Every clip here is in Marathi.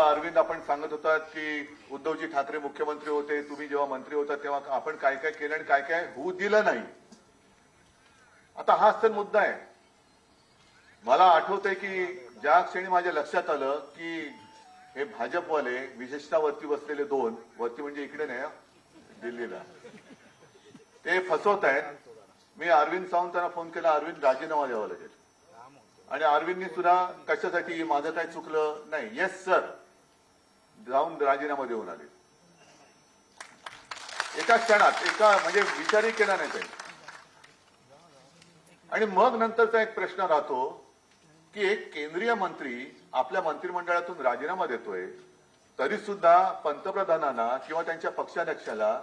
अरविंद आपण सांगत होतात की उद्धवजी ठाकरे मुख्यमंत्री होते, तुम्ही जेव्हा मंत्री होता तेव्हा आपण काय काय केलं आणि काय काय होऊ दिलं नाही. आता हाच तर मुद्दा आहे. मला आठवतंय की ज्या क्षणी माझ्या लक्षात आलं की हे भाजपवाले विशेषतः वरती बसलेले दोन, वरती म्हणजे इकडे नाही दिल्लीला, ते फसवत आहेत. मी अरविंद सावंतांना फोन केला, अरविंद राजीनामा द्यावा लागेल. आणि अरविंदनी सुद्धा कशासाठी, माझं काय चुकलं नाही, येस सर, जाऊन राजीनामा देऊन आले एका क्षणात, एका म्हणजे विचारही केला नाही त्यांनी. आणि मग नंतरचा एक प्रश्न राहतो की एक केंद्रीय मंत्री आपल्या मंत्रिमंडळातून राजीनामा देतोय, तरी सुद्धा पंतप्रधानांना किंवा त्यांच्या पक्षाध्यक्षाला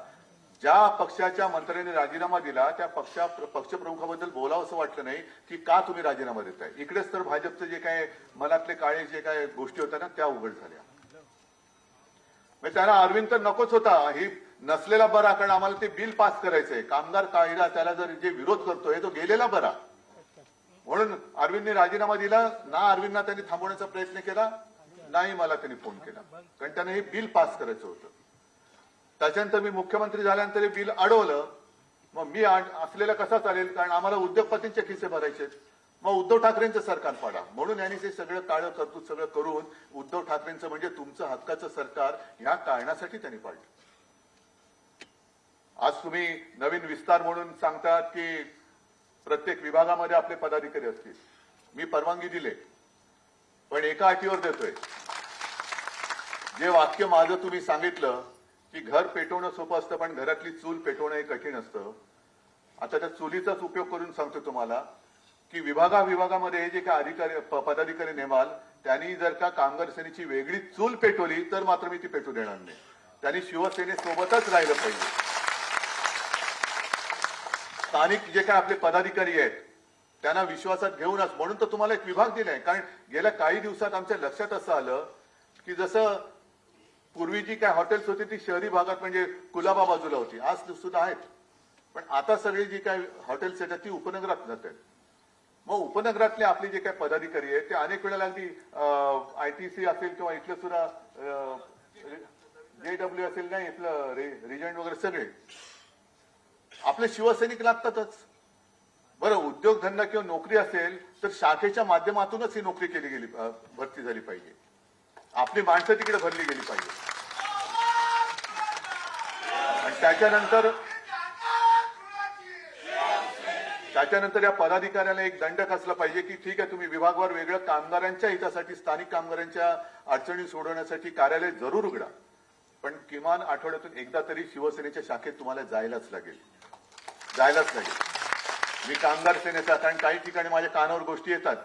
ज्या पक्षाच्या मंत्र्यांनी राजीनामा दिला त्या पक्षप्रमुखाबद्दल बोलावं असं वाटलं नाही की का तुम्ही राजीनामा देताय. इकडेच तर भाजपचे जे काय मनातले काळे जे काय गोष्टी होत्या ना त्या उघड झाल्या. त्यांना अरविंद तर नकोच होता, ही नसलेला बरा, कारण आम्हाला ते बिल पास करायचंय, कामगार कायदा, त्याला जर जे विरोध करतोय तो गेलेला बरा, म्हणून अरविंदने राजीनामा दिला ना. अरविंदना त्यांनी थांबवण्याचा प्रयत्न केला नाही, मला त्यांनी फोन केला, कारण त्यांना हे बिल पास करायचं होतं. त्याच्यानंतर मी मुख्यमंत्री झाल्यानंतर हे बिल अडवलं. मग मी असलेलं कसा चालेल, कारण आम्हाला उद्योगपतींचे खिसे भरायचे. मग उद्धव ठाकरेंचं सरकार पाडा, म्हणून यांनी ते सगळं काळं करतूत सगळं करून उद्धव ठाकरेंचं म्हणजे तुमचं हक्काचं सरकार ह्या कारणासाठी त्यांनी पाडलं. आज तुम्ही नवीन विस्तार म्हणून सांगतात की प्रत्येक विभागामध्ये आपले पदाधिकारी असतील. मी परवानगी दिले, पण एका अटीवर देतोय. जे वाक्य माझं तुम्ही सांगितलं की घर पेटवणं सोपं असतं पण घरातली चूल पेटवणं हे कठीण असतं. आता त्या चुलीचाच उपयोग करून सांगतो तुम्हाला की विभागामध्ये जे काय अधिकारी पदाधिकारी नेमाल त्यांनी जर का कामगार सेनेची वेगळी चूल पेटवली तर मात्र मी ती पेटू देणार नाही. त्यांनी शिवसेनेसोबतच राहिलं पाहिजे. स्थानिक जे काय आपले पदाधिकारी आहेत त्यांना विश्वासात घेऊनच, म्हणून तर तुम्हाला एक विभाग दिलाय. कारण गेल्या काही दिवसात आमच्या लक्षात असं आलं की जसं पूर्वी जी काय हॉटेल्स होती ती शहरी भागात म्हणजे कुलाबा बाजूला होती, आज सुद्धा आहेत, पण आता सगळी जी काय हॉटेल्स आहेत ती उपनगरात जातात. मग उपनगरातले आपले जे काय पदाधिकारी आहेत ते अनेक वेळेला अगदी ITC असेल किंवा इथलं सुद्धा JW असेल, नाही इथलं रिजंट वगैरे सगळे आपले शिवसैनिक लागतातच. बरं, उद्योगधंदा किंवा नोकरी असेल तर शाखेच्या माध्यमातूनच ही नोकरी केली गेली, भरती झाली पाहिजे. आपली माणसं तिकडे भरली गेली पाहिजे. आणि त्याच्यानंतर या पदाधिकाऱ्याला एक दंड कसला पाहिजे की ठीक आहे, तुम्ही विभागवार वेगळं कामगारांच्या हितासाठी, स्थानिक कामगारांच्या अडचणी सोडवण्यासाठी कार्यालय जरूर उघडा, पण किमान आठवड्यातून एकदा तरी शिवसेनेच्या शाखेत तुम्हाला जायलाच लागेल. मी कामगार सेनेचा, कारण काही ठिकाणी माझ्या कानावर गोष्टी येतात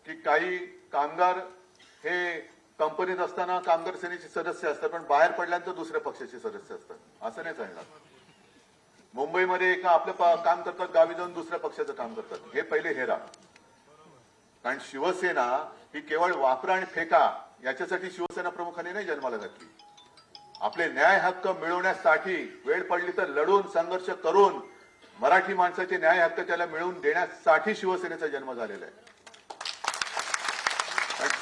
की काही कामगार हे कंपनीत असताना कामगार सेनेचे सदस्य असतात पण बाहेर पडल्यानंतर दुसऱ्या पक्षाचे सदस्य असतात. असं नाही चालणार. मुंबईमध्ये एका आपलं काम करतात, गावी जाऊन दुसऱ्या पक्षाचं काम करतात. हे पहिले हेरा. कारण शिवसेना ही केवळ वापरा आणि फेका याच्यासाठी शिवसेना प्रमुखांनी नाही जन्माला घातली. आपले न्याय हक्क मिळवण्यासाठी वेळ पडली तर लढून संघर्ष करून मराठी माणसाचे न्याय हक्क त्याला मिळवून देण्यासाठी शिवसेनेचा जन्म झालेला आहे.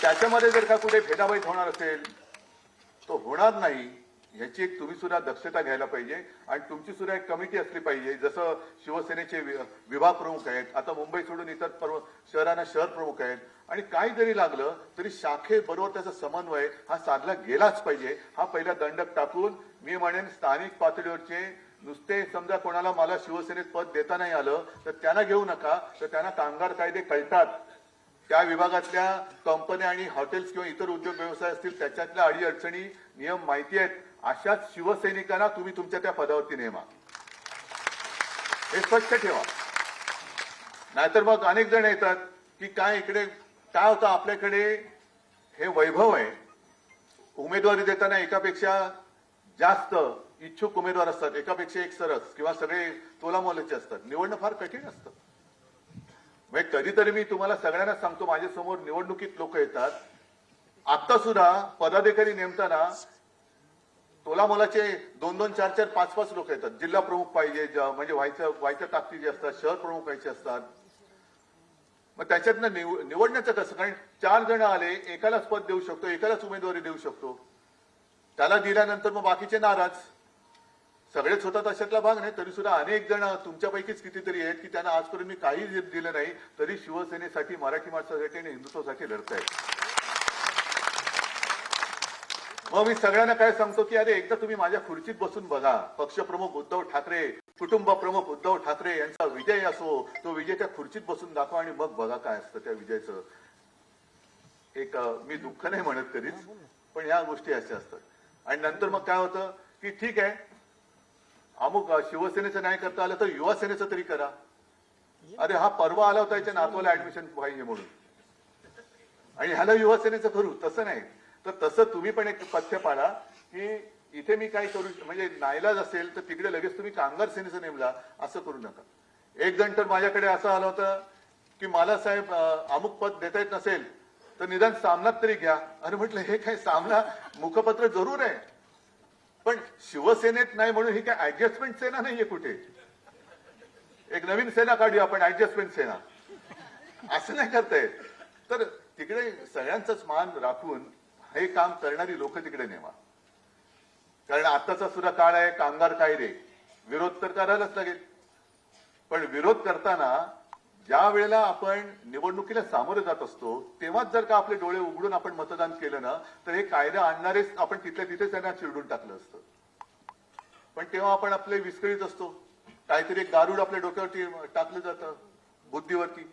त्याच्यामध्ये जर का कुठे भेदाभेद होणार असेल तो होणार नाही, याची एक तुम्ही सुद्धा दक्षता घ्यायला पाहिजे. आणि तुमची सुद्धा एक कमिटी असली पाहिजे. जसं शिवसेनेचे विभाग प्रमुख आहेत, आता मुंबई सोडून इतर शहरांना शहर प्रमुख आहेत, आणि काही जरी लागलं तरी शाखेबरोबर त्याचा समन्वय हा साधला गेलाच पाहिजे. हा पहिला दंडक टाकून मी म्हणेन स्थानिक पातळीवरचे नुसते समजा कोणाला मला शिवसेनेत पद देता नाही आलं तर त्यांना घेऊ नका, तर त्यांना कामगार कायदे कळतात, त्या विभागातल्या कंपन्या आणि हॉटेल्स किंवा इतर उद्योग व्यवसाय असतील त्याच्यातल्या अडी अडचणी नियम माहिती आहेत, अशाच शिवसैनिकांना तुम्ही तुमच्या त्या पदावरती नेमा. हे स्वच्छ ठेवा. नाहीतर मग अनेक जण येतात की काय इकडे काय होतं, आपल्याकडे हे वैभव आहे, उमेदवारी देताना एकापेक्षा जास्त इच्छुक उमेदवार असतात, एकापेक्षा एक सरस किंवा सगळे तोलामोलाचे असतात. निवडणं फार कठीण असतं. म्हणजे कधीतरी मी तुम्हाला सगळ्यांना सांगतो, माझ्यासमोर निवडणुकीत लोक येतात, आता सुद्धा पदाधिकारी नेमताना तोलामोलाचे 2-2, 4-4, 5-5 लोक येतात. जिल्हा प्रमुख पाहिजे, म्हणजे व्हायच्या ताकदीचे असतात, शहर प्रमुख व्हायचे असतात. मग त्याच्यातनं निवडण्याचं कसं? कारण 4 जण आले, एकालाच पद देऊ शकतो, एकालाच उमेदवारी देऊ शकतो. त्याला दिल्यानंतर मग बाकीचे नाराज. सगळेच होतात अशातला भाग नाही, तरी सुद्धा अनेक जण तुमच्यापैकीच कितीतरी आहेत की त्यांना आजपर्यंत मी काही दिलं नाही, तरी शिवसेनेसाठी, मराठी माणसासाठी आणि हिंदुत्वासाठी लढतायत. मग मी सगळ्यांना काय सांगतो की अरे एकदा तुम्ही माझ्या खुर्चीत बसून बघा. पक्षप्रमुख उद्धव ठाकरे, कुटुंब प्रमुख उद्धव ठाकरे यांचा विजय असो, तो विजय त्या खुर्चीत बसून दाखवा आणि मग बघा काय असतं त्या विजयाचं. एक मी दुःख नाही म्हणत कधीच, पण ह्या गोष्टी अशा असतात. आणि नंतर मग काय होतं की ठीक आहे, अमुक शिवसेनेचं नाही करता आलं तर युवा सेनेचं तरी करा. अरे हा परवा आला होता याच्या नातवाला ऍडमिशन पाहिजे म्हणून, आणि ह्याला युवा सेनेचं करू. तसं नाही. तर तसं तुम्ही पण एक पथ्य पाळा की इथे मी काय करू, म्हणजे नाईलाज असेल तर तिकडे लगेच तुम्ही कामगार सेनेचं नेमला, असं करू नका. एक जण तर माझ्याकडे असं आलं होतं की मला साहेब अमुक पद देता येत नसेल तर निदान सामनात तरी घ्या. अरे म्हटलं हे काय सामना, मुखपत्र जरूर आहे, पण शिवसेनेत नाही म्हणून ही काय ऍडजस्टमेंट सेना नाहीये कुठे. एक नवीन सेना काढूया आपण, ऍडजस्टमेंट सेना. असं नाही करता येत. तर तिकडे सगळ्यांचाच मान राखून हे काम करणारी लोक तिकडे नेमा. कारण आताचा सुद्धा काळ आहे, कामगार कायदे, विरोध तर करायलाच लागेल. पण विरोध करताना ज्या वेळेला आपण निवडणुकीला सामोरे जात असतो तेव्हाच जर का आपले डोळे उघडून आपण मतदान केलं ना, तर हे कायदे आणणारेच आपण तिथल्या तिथे त्यांना चिरडून टाकलं असतं. पण तेव्हा आपण आपले विस्कळीत असतो, काहीतरी एक गारूड आपल्या डोक्यावरती टाकलं जातं, बुद्धीवरती.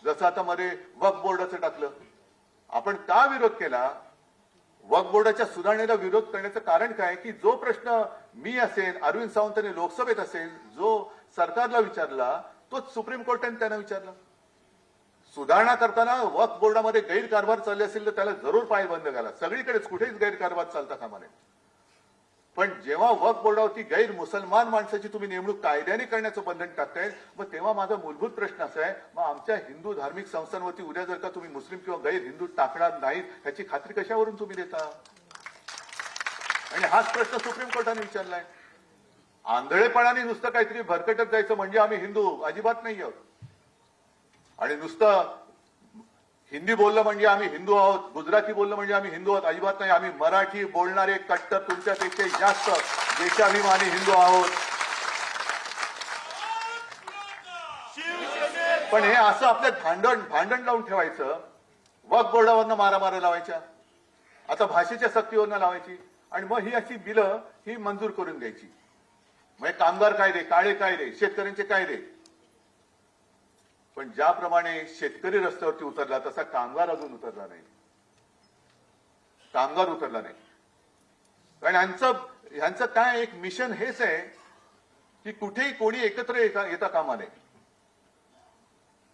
जसं आता मध्ये वक्फ बोर्डाचं टाकलं. आपण का विरोध केला? वक्फ बोर्डाच्या सुधारणेला विरोध करण्याचं कारण काय की जो प्रश्न मी असेल, अरविंद सावंतांनी लोकसभेत असेल, जो सरकारला विचारला तोच सुप्रीम कोर्टाने त्यांना विचारला. सुधारणा करताना वक्फ बोर्डामध्ये गैरकारभार चालले असेल तर त्याला जरूर पायबंद घाला. सगळीकडेच कुठेच गैरकारभार चालता कामा नये. पण जेव्हा वक्फ बोर्डावरती गैर मुसलमान माणसाची तुम्ही नेमणूक कायद्याने करण्याचं बंधन टाकताय, मग तेव्हा माझा मूलभूत प्रश्न असा आहे, मग आमच्या हिंदू धार्मिक संस्थांवरती उद्या जर का तुम्ही मुस्लिम किंवा गैर हिंदू टाकणार नाहीत, ह्याची खात्री कशावरून तुम्ही देता? आणि हाच प्रश्न सुप्रीम कोर्टाने विचारलाय. आंधळेपणाने नुसतं काहीतरी भरकटत जायचं म्हणजे आम्ही हिंदू, अजिबात नाही आहोत. आणि नुसतं हिंदी बोललं म्हणजे आम्ही हिंदू आहोत, गुजराती बोललं म्हणजे आम्ही हिंदू आहोत, अजिबात नाही. आम्ही मराठी बोलणारे कट्टर तुमच्यापेक्षा जास्त देशाभिमानी हिंदू आहोत. पण हे असं आपल्या भांडण लावून ठेवायचं, वक्फ बोर्डावरनं मारामारा लावायच्या, आता भाषेच्या सक्तीवरनं लावायची, आणि मग ही अशी बिलं ही मंजूर करून द्यायची. म्हणजे कामगार कायदे, काळे कायदे, शेतकऱ्यांचे कायदे. पण ज्याप्रमाणे शेतकरी रस्त्यावरती उतरला तसा कामगार अजून उतरला नाही. कामगार उतरला नाही. कारण ह्यांचं काय एक मिशन हेच आहे की कुठेही कोणी एकत्र येता कामा नये.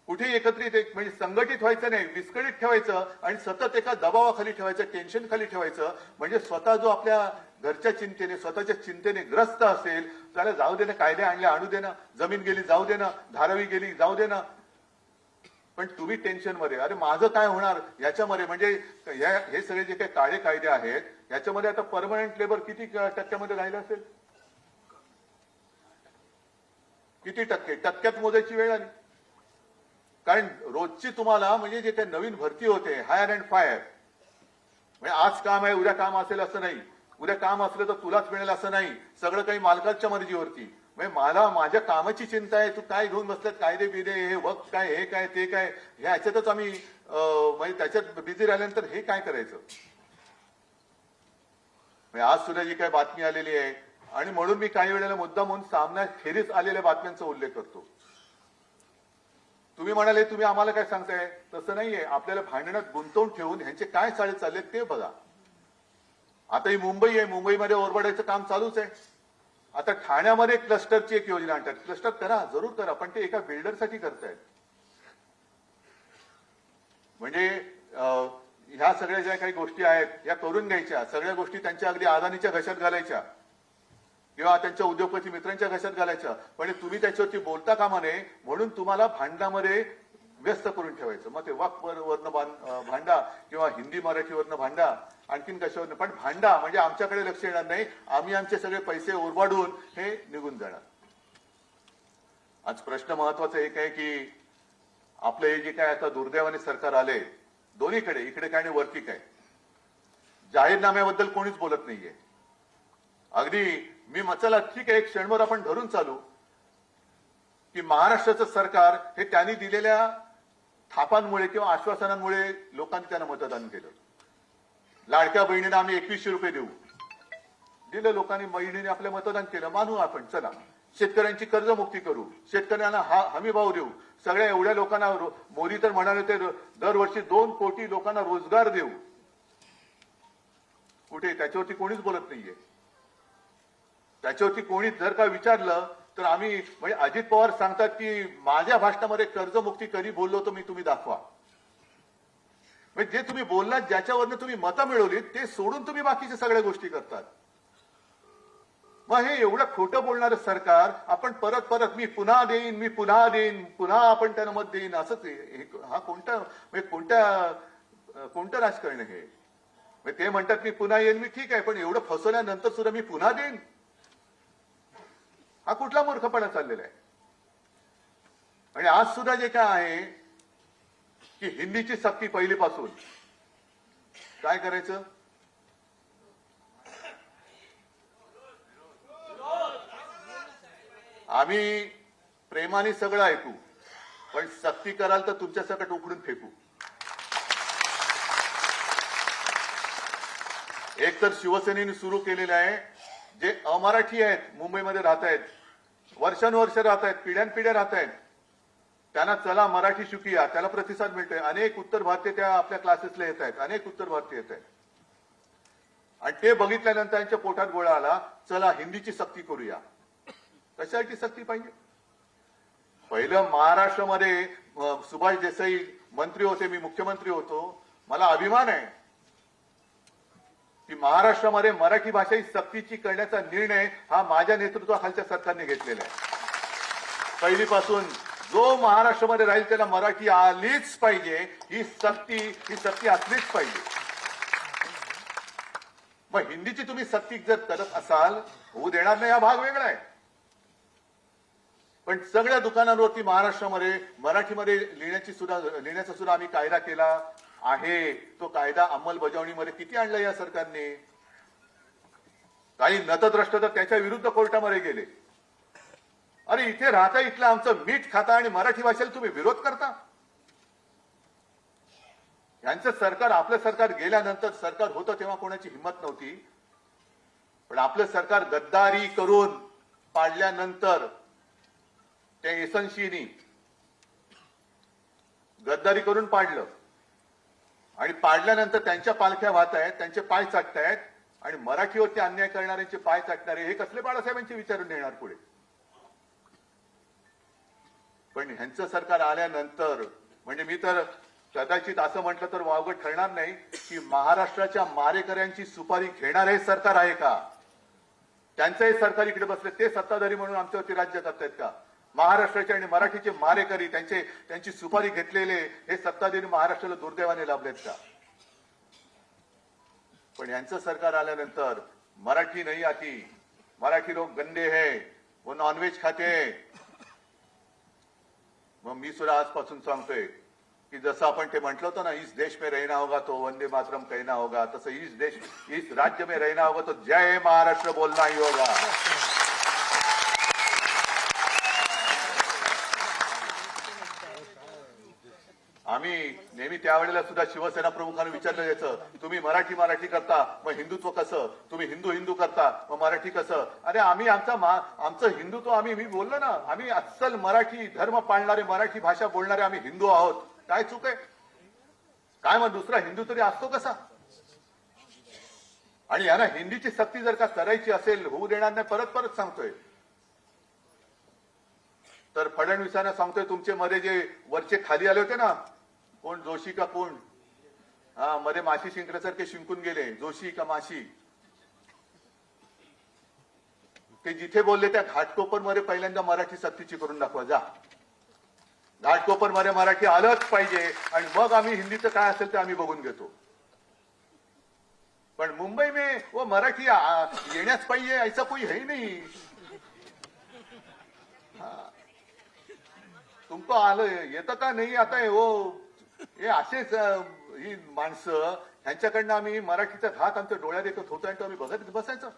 कुठेही एकत्रित म्हणजे संघटित व्हायचं नाही, विस्कळीत ठेवायचं आणि सतत एका दबावाखाली ठेवायचं, टेन्शन खाली ठेवायचं. म्हणजे स्वतः जो आपल्या घरच्या चिंतेने, स्वतःच्या चिंतेने ग्रस्त असेल त्याला जाऊ देणं, कायदे आणले आणू देणं, जमीन गेली जाऊ देणं, धारावी गेली जाऊ देणं. पण तुम्ही टेन्शन मध्ये, अरे माझं काय होणार याच्यामध्ये. म्हणजे हे सगळे जे काही काळे कायदे आहेत याच्यामध्ये आता परमनंट लेबर किती टक्क्यामध्ये राहिलं असेल? किती टक्के? टक्क्यात मोजायची वेळ आली. कारण रोजची तुम्हाला म्हणजे जे काही नवीन भरती होते, हायर अँड फायर, म्हणजे आज काम आहे उद्या काम असेल असं नाही, उद्या काम असलं तर तुलाच मिळेल असं नाही, सगळं काही मालकाच्या मर्जीवरती. म्हणजे मला माझ्या कामाची चिंता आहे, तू काय घेऊन बसलात, कायदे बिदे, हे वक्त काय, हे काय ते काय, ह्याच्यातच आम्ही म्हणजे त्याच्यात बिझी राहिल्यानंतर हे काय करायचं. म्हणजे आज सुद्धा जी काही बातमी आलेली आहे, आणि म्हणून मी काही वेळेला मुद्दा म्हणून सामन्याखेरीज आलेल्या बातम्यांचा उल्लेख करतो. तुम्ही म्हणाले तुम्ही आम्हाला काय सांगताय, तसं नाहीये. आपल्याला भांडणात गुंतवून ठेवून ह्यांचे काय चाळे चालले ते बघा. आता ही मुंबई आहे, मुंबईमध्ये ओरबडायचं काम चालूच आहे. आता ठाण्यामध्ये क्लस्टरची एक योजना आणतात. क्लस्टर करा, जरूर करा, पण ते एका बिल्डरसाठी करतायत. म्हणजे ह्या सगळ्या ज्या काही गोष्टी आहेत या करून घ्यायच्या, सगळ्या गोष्टी त्यांच्या अगदी अदानीच्या घशात घालायच्या किंवा त्यांच्या उद्योगपती मित्रांच्या घशात घालायच्या. पण तुम्ही त्याच्यावरती बोलता कामा नये म्हणून तुम्हाला भांडणामध्ये व्यस्त करून ठेवायचं. मग ते वरनं भांडा किंवा हिंदी मराठीवरनं भांडा, आणखीन कशावरनं, पण भांडा म्हणजे आमच्याकडे लक्ष येणार नाही, आम्ही आमचे सगळे पैसे उरबाडून हे निघून जाणार. आज प्रश्न महत्वाचा एक आहे की आपलं हे जे काय आता दुर्दैवाने सरकार आले, दोन्हीकडे, इकडे काय आणि वरती काय, जाहीरनाम्याबद्दल कोणीच बोलत नाहीये. अगदी मी चला ठीक आहे, एक क्षणभर आपण धरून चालू की महाराष्ट्राचं सरकार हे त्यांनी दिलेल्या थापांमुळे किंवा आश्वासनांमुळे लोकांनी त्यांना मतदान केलं. लाडक्या बहिणींना आम्ही 2100 रुपये देऊ दिलं, लोकांनी बहिणीने आपलं मतदान केलं, मानू आपण. चला, शेतकऱ्यांची कर्जमुक्ती करू, शेतकऱ्यांना हमी भाव देऊ, सगळ्या एवढ्या लोकांना, मोदी तर म्हणाले ते दरवर्षी 2 कोटी लोकांना रोजगार देऊ. कुठे त्याच्यावरती कोणीच बोलत नाहीये. त्याच्यावरती कोणी जर का विचारलं तर आम्ही, म्हणजे अजित पवार सांगतात की माझ्या भाषणामध्ये कर्जमुक्ती कधी बोललो तर मी, तुम्ही दाखवा. म्हणजे जे तुम्ही बोललात, ज्याच्यावरनं तुम्ही मतं मिळवलीत, ते सोडून तुम्ही बाकीच्या सगळ्या गोष्टी करतात. मग हे एवढं खोटं बोलणारं सरकार आपण परत परत मी पुन्हा देईन, मी पुन्हा देईन, पुन्हा आपण त्यांना मत देईन, असंच हा कोणता, म्हणजे कोणतं राजकारण हे? म्हणजे ते म्हणतात मी पुन्हा येईन, मी ठीक आहे, पण एवढं फसवल्यानंतर सुद्धा मी पुन्हा देईन, हा कुठला मूर्खपणा चाललेला आहे? आणि आज सुद्धा जे काय आहे की हिंदीची सक्ती पहिलीपासून काय करायचं, आम्ही प्रेमाने सगळं ऐकू, पण सक्ती कराल तर तुमच्या सकट उकडून फेकू. एक तर शिवसेनेने सुरू केलेलं आहे, जे अमराठी आहेत, मुंबईमध्ये राहत आहेत, वर्षानुवर्ष राहत आहेत, पिढ्यानपिढ्या राहत आहेत, त्यांना चला मराठी शिकूया, त्याला प्रतिसाद मिळतोय. अनेक उत्तर भारतीय त्या आपल्या क्लासेसला येत आहेत, अनेक उत्तर भारतीय येत आहेत. आणि ते बघितल्यानंतर त्यांच्या पोटात गोळा आला, चला हिंदीची सक्ती करूया. कशासाठी सक्ती पाहिजे? पहिलं महाराष्ट्रामध्ये सुभाष देसाई मंत्री होते, मी मुख्यमंत्री होतो. मला अभिमान आहे की महाराष्ट्रामध्ये मराठी भाषा ही सक्तीची करण्याचा निर्णय हा माझ्या नेतृत्वाखालच्या सरकारने घेतलेला आहे. पहिलीपासून जो महाराष्ट्रामध्ये राहील त्याला मराठी आलीच पाहिजे, ही सक्ती असलीच पाहिजे. मग हिंदीची तुम्ही सक्ती जर करत असाल, होऊ देणार नाही, हा भाग वेगळा आहे. पण सगळ्या दुकानांवरती महाराष्ट्रामध्ये मराठीमध्ये लिहिण्याचा सुद्धा आम्ही कायदा केला आहे. तो कायदा अंमलबजावणीमध्ये किती आणला या सरकारने? काही नतद्रष्ट तर त्याच्या विरुद्ध कोर्टामध्ये गेले. अरे इथे राहता, इथलं आमचं मीठ खाता आणि मराठी भाषेला तुम्ही विरोध करता. यांचं सरकार, आपलं सरकार गेल्यानंतर, सरकार होतं तेव्हा कोणाची हिंमत नव्हती, पण आपलं सरकार गद्दारी करून पाडल्यानंतर, त्या एसनशीनी गद्दारी करून पाडलं आणि पाडल्यानंतर त्यांच्या पालख्या वाहत आहेत, त्यांचे पाय चाटतायत आणि मराठीवरती अन्याय करणाऱ्यांचे पाय चाटणारे हे कसले बाळासाहेबांचे विचारून येणार पुढे? पण ह्यांचं सरकार आल्यानंतर, म्हणजे मी तर कदाचित असं म्हटलं तर वावगं ठरणार नाही की महाराष्ट्राच्या मारेकऱ्यांची सुपारी घेणार हे सरकार आहे का? त्यांचंही सरकार इकडे बसले, ते सत्ताधारी म्हणून आमच्यावरती राज्य करतायत का? महाराष्ट्राचे आणि मराठीचे मारेकरी, त्यांची सुपारी घेतलेले हे सत्ताधारी महाराष्ट्राला दुर्दैवाने लाभलेत का? पण यांचं सरकार आल्यानंतर मराठी नाही आती, मराठी लोक गंदे है, वो नॉनव्हेज खाते. मग मी सुद्धा आजपासून सांगतोय की जसं आपण ते म्हटलं होतं ना, इस देश में रहना होगा तो वंदे मातरम कहना होगा, तसं इस राज्य में रहना होगा तो जय महाराष्ट्र बोलना ही होगा. आम्ही नेहमी त्यावेळेला सुद्धा शिवसेना प्रमुखांना विचारलं जायचं, तुम्ही मराठी करता, मग हिंदुत्व कसं? तुम्ही हिंदू करता, मग मराठी कसं? अरे आम्ही आमचं हिंदुत्व, मी बोललो ना, आम्ही अस्सल मराठी धर्म पाळणारे, मराठी भाषा बोलणारे आम्ही हिंदू आहोत. काय चूक आहे? काय मग दुसरा हिंदू तरी असतो कसा? आणि यांना हिंदीची सक्ती जर का करायची असेल, होऊ देणार नाही. परत सांगतोय, तर फडणवीसांना सांगतोय, तुमचे मध्ये जे वरचे खाली आले होते ना, कोण जोशी का कोण, मध्ये माशी शिंकल्यासारखे शिंकून गेले, जोशी का माशी, ते जिथे बोलले त्या घाटकोपर मध्ये पहिल्यांदा मराठी सक्तीची करून दाखवा. जा, घाटकोपर मध्ये मराठी आलंच पाहिजे आणि मग आम्ही हिंदीचं काय असेल ते आम्ही बघून घेतो. पण मुंबई में वो मराठी येण्याच पाहिजे ऐसा कोई है नहीं. तुमको आलं येतं का नाही आता हे असेच ही माणसं ह्यांच्याकडनं आम्ही मराठीचा घात आमच्या डोळ्यात येत होतो आणि तो आम्ही बघत बसायचं.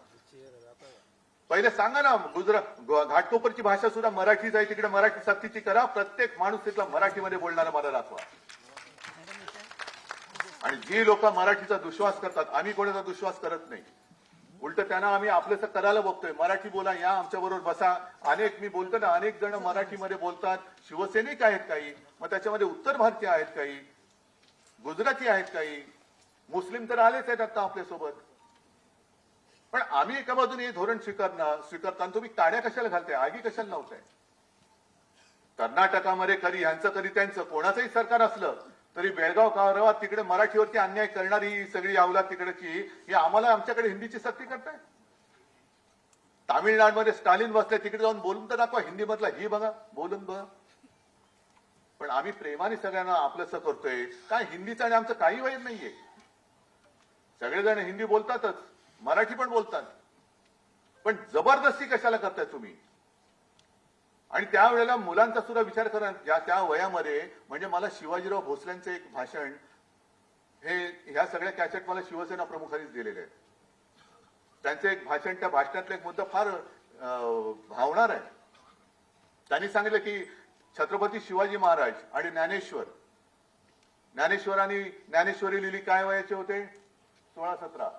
पहिले सांगा ना, घाटकोपरची भाषा सुद्धा मराठीच आहे, तिकडे मराठी सक्तीची करा, प्रत्येक माणूस तिथला मराठीमध्ये बोलणारा मला दाखवा. आणि जी लोक मराठीचा दुश्वास करतात, आम्ही कोणाचा दुश्वास करत नाही, उलट त्यांना आम्ही आपलंसं करायला बघतोय. मराठी बोला, या आमच्या बरोबर बसा. अनेक मी बोलतो ना, अनेक जण मराठीमध्ये बोलतात, शिवसैनिक आहेत काही, मग त्याच्यामध्ये उत्तर भारतीय आहेत काही, गुजराती आहेत काही, मुस्लिम तर आलेच आहेत आता आपल्यासोबत. पण आम्ही एका बाजूने हे धोरण स्वीकारताना तुम्ही काड्या कशाला घालताय, आगी कशाला लावताय? कर्नाटकामध्ये कधी ह्यांचं कधी त्यांचं कोणाचंही सरकार असलं तरी बेळगाव कारावा तिकडे मराठीवरती अन्याय करणारी सगळी अवलाद तिकडची ही आम्हाला आमच्याकडे हिंदीची सक्ती करताय. तामिळनाडूमध्ये स्टालिन बसले, तिकडे जाऊन बोलून तर दाखवा हिंदी मधला, ही बघा बोलून बघा. पण आम्ही प्रेमाने सगळ्यांना आपलंसं करतोय. काय हिंदीचं आणि आमचं काही वैर नाहीये. सगळेजण हिंदी बोलतातच, मराठी पण बोलतात, पण जबरदस्ती कशाला करताय तुम्ही? आणि त्यावेळेला मुलांचा सुद्धा विचार करा. त्या वयामध्ये म्हणजे मला शिवाजीराव भोसलेंचं एक भाषण, हे ह्या सगळ्या कॅसेट मला शिवसेना प्रमुखांनीच दिलेले आहेत. त्यांचं एक भाषण, त्या भाषणातला एक मुद्दा फार भावणार आहे. त्यांनी सांगितलं की छत्रपती शिवाजी महाराज आणि ज्ञानेश्वरांनी ज्ञानेश्वरी लिहिली काय वयाचे होते? 16-17.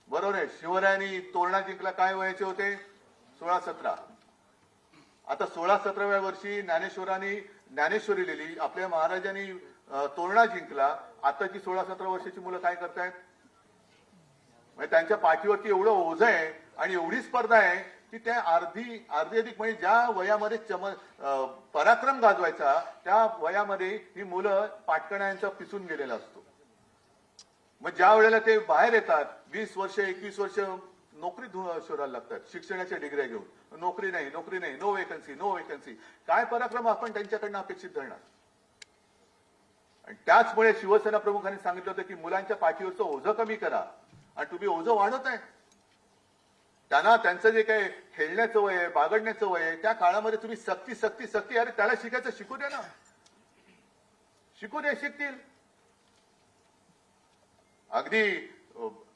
बरोबर आहे. शिवरायांनी तोरणा जिंकला काय वयाचे होते? 16-17. आता 16-17व्या वर्षी ज्ञानेश्वरांनी ज्ञानेश्वरी लिहिली, आपल्या महाराजांनी तोरणा जिंकला. आताची 16-17 वर्षाची मुलं काय करतायत? म्हणजे त्यांच्या पाठीवरती एवढं ओझं आहे आणि एवढी स्पर्धा आहे की त्या अर्धी अधिक म्हणजे ज्या वयामध्ये पराक्रम गाजवायचा त्या वयामध्ये ही मुलं पाटकण्यांचा पिसून गेलेला असतो. मग ज्या वेळेला ते बाहेर येतात, 20 वर्ष 21 वर्ष नोकरी शोधायला लागतात, शिक्षणाच्या डिग्र्या घेऊन. नोकरी नाही, नो वेकन्सी. काय पराक्रम आपण त्यांच्याकडनं अपेक्षित धरणार? आणि त्याचमुळे शिवसेना प्रमुखांनी सांगितलं होतं की मुलांच्या पाठीवरचं ओझं कमी करा. आणि तुम्ही ओझं वाढवत आहे त्यांना. त्यांचं जे काही खेळण्याचं वय आहे, बागडण्याचं वय आहे, त्या काळामध्ये तुम्ही सक्ती. अरे त्याला शिकायचं शिकू द्या ना, शिकतील. अगदी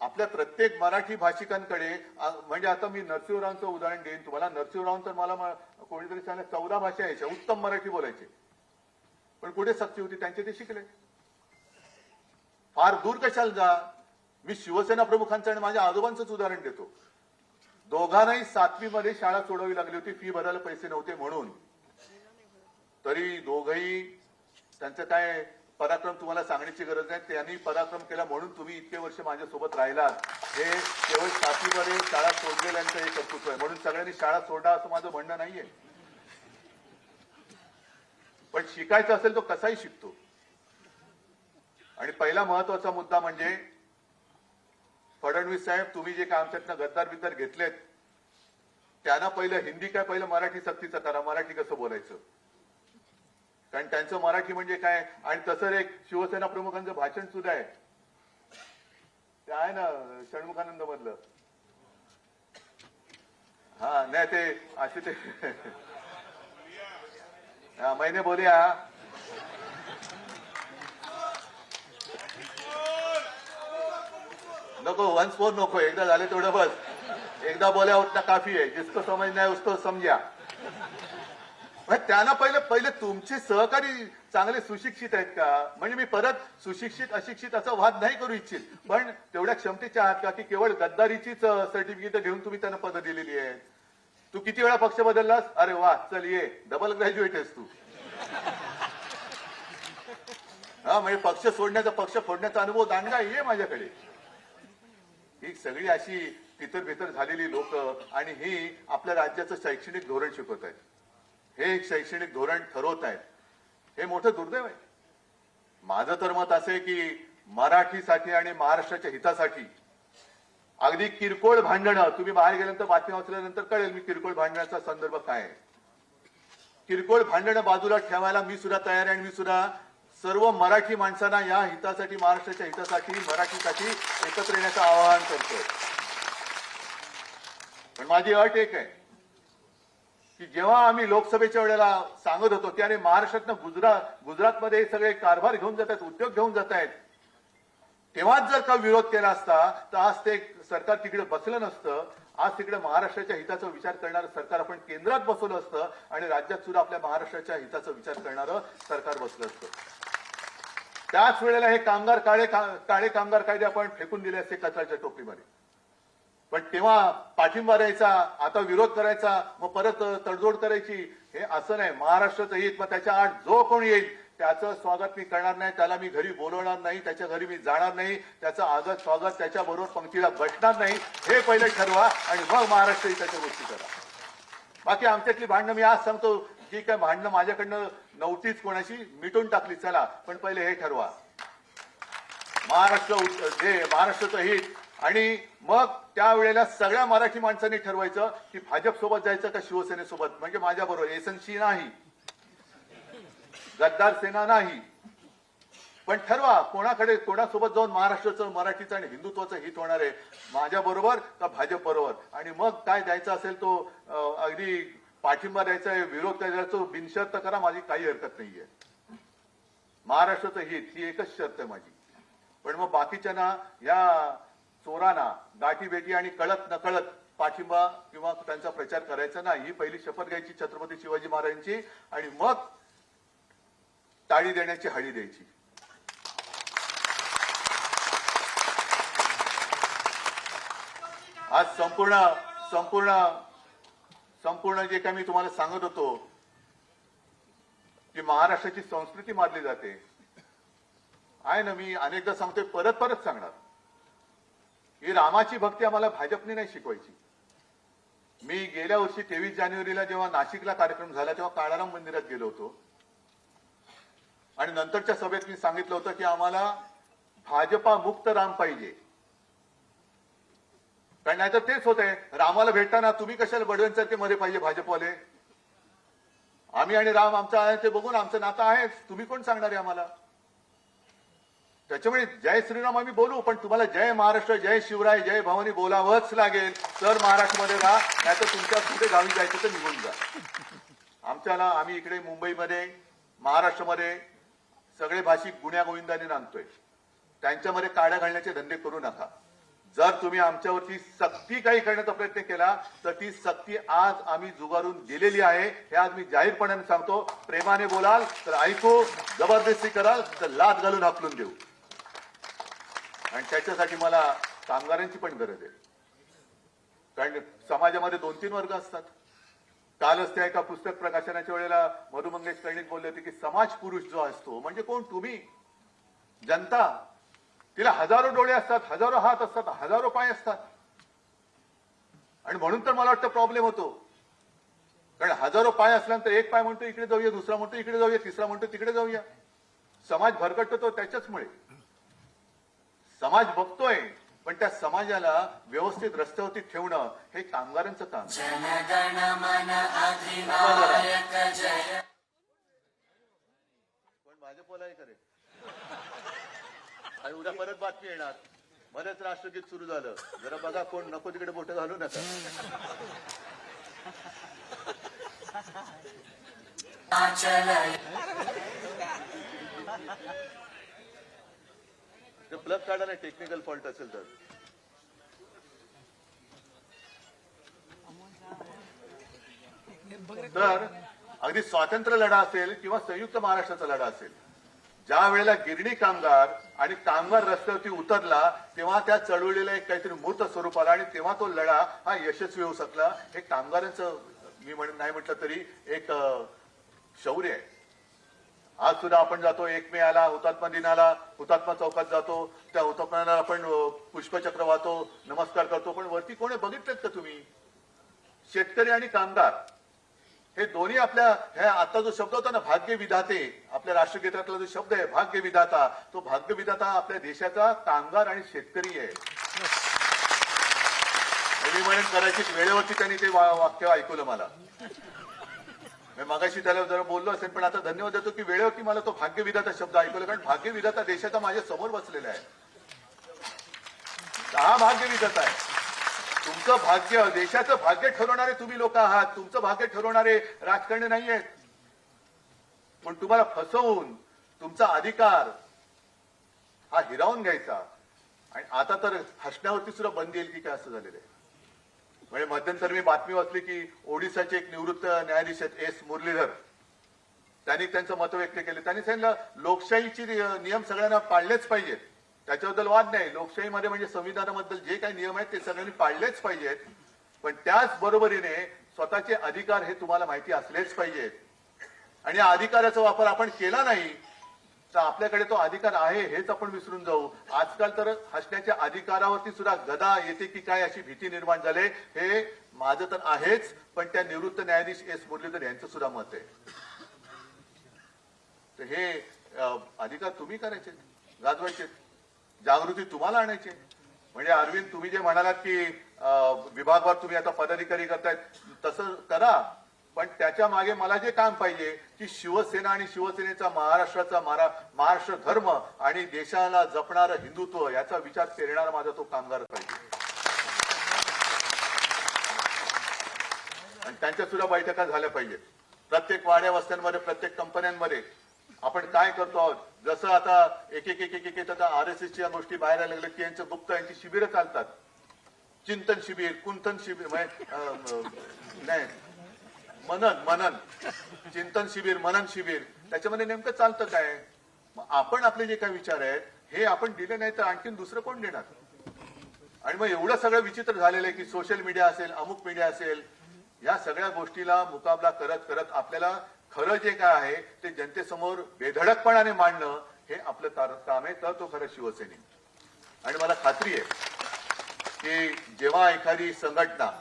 आपल्या प्रत्येक मराठी भाषिकांकडे, म्हणजे आता मी नरसिंहरावांचं उदाहरण देईन तुम्हाला. नरसिंहराव तर मला कोणीतरी सांगितलं 14 भाषा यायच्या, उत्तम मराठी बोलायचे, पण कुठे सक्ती होती त्यांचे? ते शिकले. फार दूर कशाला जा. मी शिवसेना प्रमुखांचं आणि माझ्या आजोबांचंच उदाहरण देतो. दोघांनाही 7वी मध्ये शाळा सोडावी लागली होती, फी भरायला पैसे नव्हते म्हणून. तरी दोघंही त्यांचं काय पराक्रम तुम्हाला सांगण्याची गरज नाही. त्यांनी पराक्रम केला म्हणून तुम्ही इतके वर्ष माझ्यासोबत राहिलात. हे केवळ 7वी मध्ये शाळा सोडलेल्यांचं हे कर्तृत्व आहे. म्हणून सगळ्यांनी शाळा सोडा असं माझं म्हणणं नाहीये. पण शिकायचं असेल तो कसाही शिकतो. आणि पहिला महत्वाचा मुद्दा म्हणजे फडणवीस साहेब, तुम्ही जे काय आमच्यातनं गद्दार घेतलेत त्यांना पहिलं हिंदी काय, पहिलं मराठी सक्तीचं करा. मराठी कसं बोलायचं, कारण त्यांचं मराठी म्हणजे काय. आणि तसं एक शिवसेना प्रमुखांचं भाषण सुद्धा आहे, ते आहे ना षण्मुखानंद मधलं. हा नाही ते असे ते मैंने बोलिया नको, वन्स मोर नको, एकदा झाले तेवढं बस. एकदा बोल्या उतना काफी आहे. जिसको समझना है उसको समजा. त्यांना पहिले तुमचे सहकारी चांगले सुशिक्षित आहेत का? म्हणजे मी परत सुशिक्षित अशिक्षित असा वाद नाही करू इच्छित, पण तेवढ्या क्षमतेच्या आहात का की केवळ गद्दारीचीच सर्टिफिकेट घेऊन तुम्ही त्यांना पदं दिलेली आहेत? तू किती वेळा पक्ष बदललास? अरे वा, चल ये, डबल ग्रॅज्युएट आहेस तू. हा म्हणजे पक्ष सोडण्याचा, पक्ष फोडण्याचा अनुभव दांडगा ये माझ्याकडे. ही सगळी अशी तितर झालेली लोक आणि ही आपल्या राज्याचं शैक्षणिक धोरण शिकवत आहेत. हे एक शैक्षणिक धोरण ठरवत आहेत. हे मोठं दुर्दैव आहे. माझं तर मत असं आहे की मराठीसाठी आणि महाराष्ट्राच्या हितासाठी अगदी किरकोळ भांडणं, तुम्ही बाहेर गेल्यानंतर बातमी वाचल्यानंतर कळेल मी किरकोळ भांडणाचा संदर्भ काय आहे. किरकोळ भांडणं बाजूला ठेवायला मी सुद्धा तयार आहे. आणि मी सुद्धा सर्व मराठी माणसांना या हितासाठी, महाराष्ट्राच्या हितासाठी, मराठीसाठी एकत्र येण्याचं आवाहन करतो. पण माझी अट एक आहे, की जेव्हा आम्ही लोकसभेच्या वेळेला सांगत होतो की अरे महाराष्ट्रातनं गुजरातमध्ये हे सगळे कारभार घेऊन जात आहेत, उद्योग घेऊन जात आहेत, तेव्हाच जर का विरोध केला असता तर आज ते सरकार तिकडे बसलं नसतं. आज तिकडे महाराष्ट्राच्या हिताचा विचार करणारं सरकार आपण केंद्रात बसवलं असतं आणि राज्यात सुद्धा आपल्या महाराष्ट्राच्या हिताचा विचार करणारं सरकार बसलं असतं. त्याच वेळेला हे काळे कामगार कायदे आपण फेकून दिले असते कचऱ्याच्या टोपलीमध्ये. पण तेव्हा पाठिंबा द्यायचा, आता विरोध करायचा, मग परत तडजोड करायची, हे असं नाही. महाराष्ट्राचं हित, मग त्याच्या आड जो कोण येईल त्याचं स्वागत मी करणार नाही, त्याला मी घरी बोलवणार नाही, त्याच्या घरी मी जाणार नाही, त्याचं आगत स्वागत त्याच्याबरोबर पंक्तीला बसणार नाही, हे पहिले ठरवा आणि मग महाराष्ट्र हिताच्या गोष्टी करा. बाकी आमच्यातली भांडणं मी आज सांगतो, जी काय भांडणं माझ्याकडनं नव्हतीच कोणाशी, मिटून टाकली, चला, पण पहिले हे ठरवा महाराष्ट्राचं हित. आणि मग त्यावेळेला सगळ्या मराठी माणसांनी ठरवायचं की भाजप सोबत जायचं का शिवसेनेसोबत, म्हणजे माझ्याबरोबर एसएनसी नाही, गद्दार सेना नाही, पण ठरवा कोणासोबत जाऊन महाराष्ट्राचं, मराठीचं आणि हिंदुत्वाचं हित होणार आहे, माझ्या बरोबर का भाजप बरोबर. आणि मग काय द्यायचा असेल तो अगदी पाठिंबा द्यायचा आहे, विरोध करायचा, बिनशर्त करा, माझी काही हरकत नाहीये. महाराष्ट्राचं हित ही एकच शर्त आहे माझी. पण मग बाकीच्यांना, या चोरांना गाठी भेटी आणि कळत नकळत पाठिंबा किंवा त्यांचा प्रचार करायचा नाही. ही पहिली शपथ घ्यायची छत्रपती शिवाजी महाराजांची आणि मग टाळी देण्याची हळी द्यायची. आज संपूर्ण जे काही मी तुम्हाला सांगत होतो की महाराष्ट्राची संस्कृती मानली जाते आहे ना, मी अनेकदा सांगतोय, परत सांगणार, ही रामाची भक्ती आम्हाला भाजपने नाही शिकवायची. मी गेल्या वर्षी 23 जानेवारीला जेव्हा नाशिकला कार्यक्रम झाला तेव्हा काळाराम मंदिरात गेलो होतो आणि नंतरच्या सभेत मी सांगितलं होतं की आम्हाला भाजपा मुक्त राम पाहिजे. कारण नाहीतर तेच होत आहे, रामाला भेटताना तुम्ही कशाला बडव्यांसारखे मध्ये पाहिजे भाजपवाले, आम्ही आणि राम आमचा आहे ते बघून आमचं नातं आहेच, तुम्ही कोण सांगणार आहे आम्हाला. त्याच्यामुळे जय श्रीराम आम्ही बोलू, पण तुम्हाला जय महाराष्ट्र, जय शिवराय, जय भवानी बोलावंच लागेल, तर महाराष्ट्रामध्ये राहा, नाहीतर तुमच्या कुठे गावी जायचं तर निघून जा. आम्ही इकडे मुंबईमध्ये, महाराष्ट्रामध्ये सगळे भाषिक गुण्यागोविंदाने नांदतोय, त्यांच्यामध्ये काड्या घालण्याचे धंदे करू नका. जर तुम्ही आमच्यावरती सक्ती काही करण्याचा प्रयत्न केला तर ती सक्ती आज आम्ही जुगारून दिलेली आहे, हे आज मी जाहीरपणाने सांगतो. प्रेमाने बोलाल तर ऐकू, जबरदस्ती कराल तर लाथ घालून हाकलून देऊ. आणि त्याच्यासाठी मला कामगारांची पण गरज आहे, कारण समाजामध्ये 2-3 वर्ग असतात. कालच त्या एका पुस्तक प्रकाशनाच्या वेळेला मधु मंगेश कर्णिक बोलले होते की समाज पुरुष जो असतो म्हणजे कोण, तुम्ही जनता, तिला हजारो डोळे असतात, हजारो हात असतात, हजारो पाय असतात. आणि म्हणून तर मला वाटतं प्रॉब्लेम होतो, कारण हजारो पाय असल्यानंतर एक पाय म्हणतो इकडे जाऊया, दुसरा म्हणतो इकडे जाऊया, तिसरा म्हणतो तिकडे जाऊया. समाज भरकटतो त्याच्याचमुळे. समाज बघतोय, पण त्या समाजाला व्यवस्थित रस्त्यावरती ठेवणं हे कामगारांचं काम. पण भाजपवालाही करेल. आणि उद्या परत बातमी येणार, मध्येच राष्ट्रगीत सुरू झालं, जरा बघा कोण नको तिकडे बोटं घालू नका. प्लग काढा नाही, टेक्निकल फॉल्ट असेल तर. अगदी स्वातंत्र्य लढा असेल किंवा संयुक्त महाराष्ट्राचा लढा असेल, ज्या वेळेला गिरणी कामगार आणि कामगार रस्त्यावरती उतरला तेव्हा त्या चळवळीला एक काहीतरी मूर्त स्वरूप आला आणि तेव्हा तो लढा हा यशस्वी होऊ शकला. हे कामगारांचं, मी नाही म्हटलं तरी, एक शौर्य आहे. आज सुद्धा आपण जातो 1 मे आला, हुतात्मा दिनाला हुतात्मा चौकात जातो, त्या हुतात्म्याला आपण पुष्पचक्र वाहतो, नमस्कार करतो, पण वरती कोणी बघितलेत का तुम्ही? शेतकरी आणि कामगार हे दोन्ही आपल्या, हे आता जो शब्द होता ना भाग्य विधाते, आपल्या राष्ट्रगीतातला जो शब्द आहे भाग्य विधाता, तो भाग्य विधाता आपल्या देशाचा कामगार आणि शेतकरी आहे. मी म्हणेन कदाचित वेळेवरती त्यांनी ते वाक्य ऐकवलं मला. मी मगाशी त्याला जरा बोललो असेल, पण आता धन्यवाद देतो की वेळेवरती मला तो भाग्य विधाता शब्द ऐकवला, कारण भाग्य विधाता देशाचा माझ्या समोर बसलेला आहे. हा भाग्य विधाता आहे. तुमचं भाग्य, देशाचं भाग्य ठरवणारे तुम्ही लोक आहात. तुमचं भाग्य ठरवणारे राजकारणी नाही आहेत. पण तुम्हाला फसवून तुमचा अधिकार हा हिरावून घ्यायचा. आणि आता तर हसण्यावरती सुद्धा बंदी येईल की काय असं झालेलं आहे. म्हणजे मध्यंतरी मी बातमी वाचली की ओडिसाचे एक निवृत्त न्यायाधीश आहेत एस मुरलीधर, त्यांनी त्यांचं मत व्यक्त केले. त्यांनी सांगितलं लोकशाहीचे नियम सगळ्यांना पाळलेच पाहिजेत, त्याच्याबद्दल वाद नाही. लोकशाहीमध्ये म्हणजे संविधानाबद्दल जे काही नियम आहेत ते सगळ्यांनी पाळलेच पाहिजेत. पण त्याच बरोबरीने स्वतःचे अधिकार हे तुम्हाला माहिती असलेच पाहिजेत. आणि या अधिकाराचा वापर आपण केला नाही तर आपल्याकडे तो अधिकार आहे हेच आपण विसरून जाऊ. आजकाल तर हसण्याच्या अधिकारावरती सुद्धा गदा येते की काय अशी भीती निर्माण झाली. हे माझं तर आहेच, पण त्या निवृत्त न्यायाधीश एस मुरलीधर यांचं सुद्धा मत आहे. तर हे अधिकार तुम्ही करायचे, गाजवायचे, जागृती तुम्हाला आणायची. म्हणजे अरविंद, तुम्ही जे म्हणालात की विभागवार तुम्ही आता पदाधिकारी करतायत, तसं करा. पण त्याच्या मागे मला जे काम पाहिजे की शिवसेना आणि शिवसेनेचा महाराष्ट्राचा महाराष्ट्र धर्म आणि देशाला जपणारं हिंदुत्व याचा विचार पेरणारा माझा तो कामगार पाहिजे. आणि त्यांच्या सुद्धा बैठका झाल्या पाहिजेत. प्रत्येक वाड्या वस्त्यांमध्ये, प्रत्येक कंपन्यांमध्ये आपण काय करतो आहोत. जसं आता एक आता RSSच्या गोष्टी बाहेर आल्या लागल्या की यांचं गुप्त यांची शिबिरं चालतात. चिंतन शिबिर, कुंतन शिबिर, नाही मनन चिंतन शिबिर, मनन शिबिर, त्याच्यामध्ये नेमकं चालतं काय. आपण आपले जे काही विचार आहेत हे आपण दिले नाही तर आणखीन दुसरं कोण देणार. आणि मग एवढं सगळं विचित्र झालेलं आहे की सोशल मीडिया असेल, अमुक मीडिया असेल, या सगळ्या गोष्टीला मुकाबला करत करत आपल्याला खरं जे काय आहे ते जनतेसमोर बेधडकपणाने मांडणं हे आपलं काम आहे. तर तो खरं शिवसैनिक. आणि मला खात्री आहे की जेव्हा एखादी संघटना,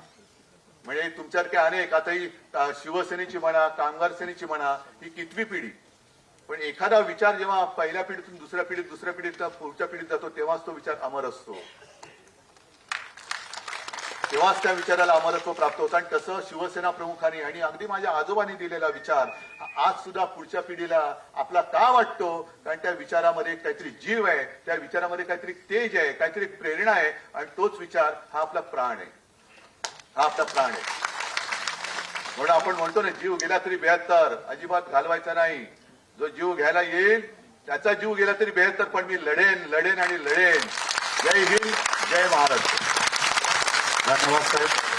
म्हणजे तुमच्यासारखे अनेक, आता ही शिवसेनेची म्हणा, कामगार सेनेची म्हणा, ही कितवी पिढी, पण एखादा विचार जेव्हा पहिल्या पिढीतून दुसऱ्या पिढीत, दुसऱ्या पिढीत पुढच्या पिढीत जातो तेव्हाच तो विचार अमर असतो. तेव्हाच त्या विचाराला अमरत्व प्राप्त होतं. आणि तसं शिवसेना प्रमुखांनी आणि अगदी माझ्या आजोबांनी दिलेला विचार आज सुद्धा पुढच्या पिढीला आपला का वाटतो, कारण त्या विचारामध्ये काहीतरी जीव आहे, त्या विचारामध्ये काहीतरी तेज आहे, काहीतरी प्रेरणा आहे. आणि तोच विचार हा आपला प्राण आहे, हा आपला प्राण आहे. म्हणून आपण म्हणतो ना, जीव गेला तरी 72, अजिबात घालवायचा नाही. जो जीव घ्यायला येईल त्याचा जीव गेला तरी 72, पण मी लढेन लढेन आणि लढेन. जय हिंद, जय महाराष्ट्र. धन्यवाद साहेब.